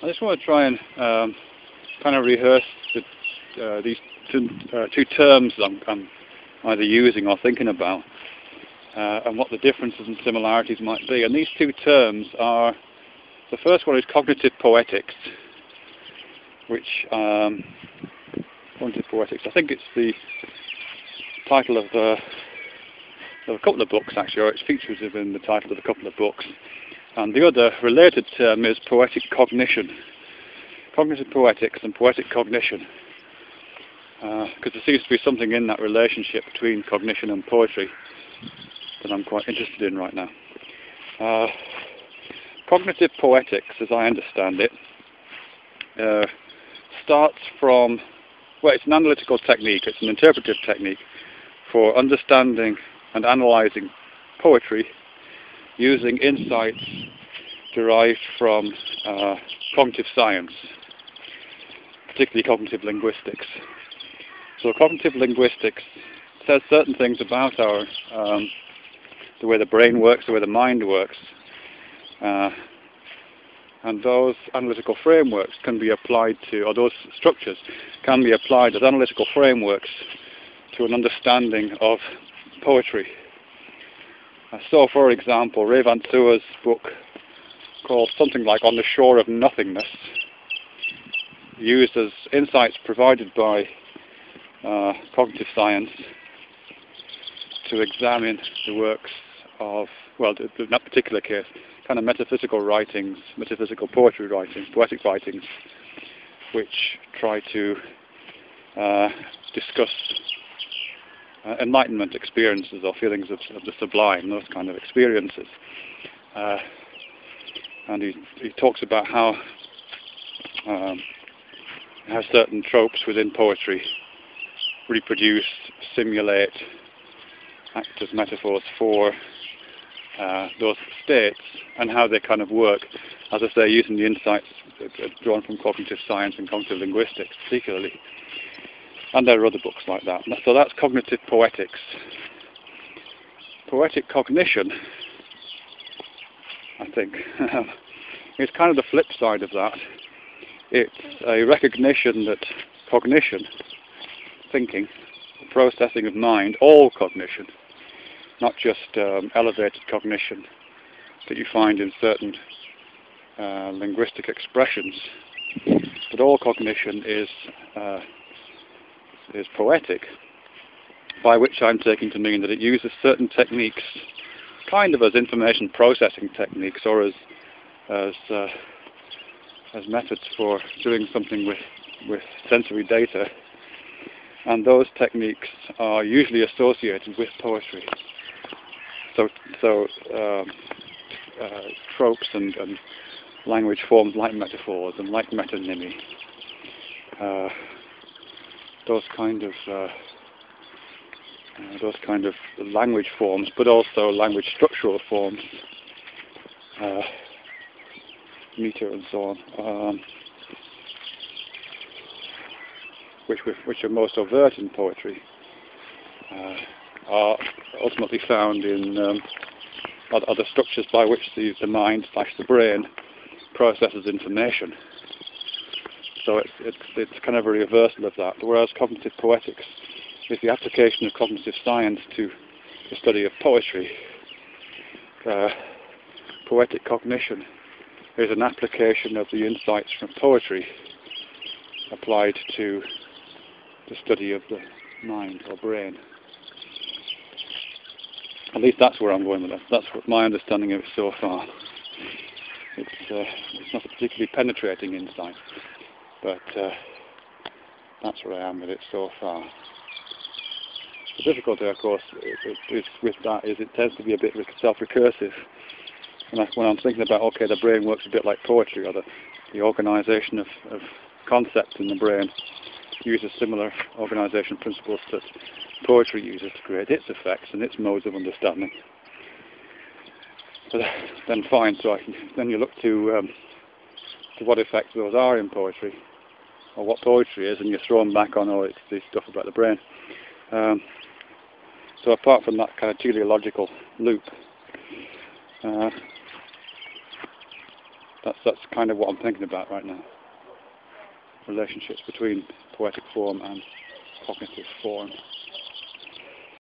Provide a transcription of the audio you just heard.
I just want to try and kind of rehearse these two terms I'm either using or thinking about, and what the differences and similarities might be. And these two terms are, the first one is cognitive poetics, which cognitive poetics, I think it's the title of a couple of books actually, or it's features within the title of a couple of books. And the other related term is poetic cognition. Cognitive poetics and poetic cognition. Because there seems to be something in that relationship between cognition and poetry that I'm quite interested in right now. Cognitive poetics, as I understand it, starts from, well, it's an analytical technique, it's an interpretive technique for understanding and analysing poetry using insights derived from cognitive science, particularly cognitive linguistics. So cognitive linguistics says certain things about our the way the brain works, the way the mind works, and those analytical frameworks can be applied to, or those structures can be applied as analytical frameworks to an understanding of poetry. So, for example, Ray Van Tsua's book called something like On the Shore of Nothingness used as insights provided by cognitive science to examine the works of, well, in that particular case, kind of metaphysical writings, metaphysical poetry writings, poetic writings, which try to discuss enlightenment experiences or feelings of the sublime, those kind of experiences. And he talks about how certain tropes within poetry reproduce, simulate, act as metaphors for those states, and how they kind of work, as I say, using the insights drawn from cognitive science and cognitive linguistics particularly. And there are other books like that. So that's cognitive poetics. Poetic cognition, I think, is kind of the flip side of that. It's a recognition that cognition, thinking, processing of mind, all cognition, not just elevated cognition that you find in certain linguistic expressions, but all cognition is poetic, by which I'm taking to mean that it uses certain techniques, kind of as information processing techniques, or as methods for doing something with sensory data, and those techniques are usually associated with poetry. So tropes and language forms like metaphors and like metonymy, those kind of language forms, but also language structural forms, meter and so on, which are most overt in poetry, are ultimately found in other structures by which the mind / the brain processes information. So it's kind of a reversal of that. Whereas cognitive poetics is the application of cognitive science to the study of poetry. Poetic cognition is an application of the insights from poetry applied to the study of the mind or brain. At least that's where I'm going with that. That's what my understanding of it so far. It's not a particularly penetrating insight, but that's where I am with it so far. The difficulty, of course, is with that is it tends to be a bit self-recursive. And when I'm thinking about, okay, the brain works a bit like poetry, or the organisation of concepts in the brain uses similar organisation principles that poetry uses to create its effects and its modes of understanding. But then fine, so then you look to what effects those are in poetry, or what poetry is, and you're thrown back on, oh, it's this stuff about the brain. So apart from that kind of teleological loop, That's kind of what I'm thinking about right now. Relationships between poetic form and cognitive form.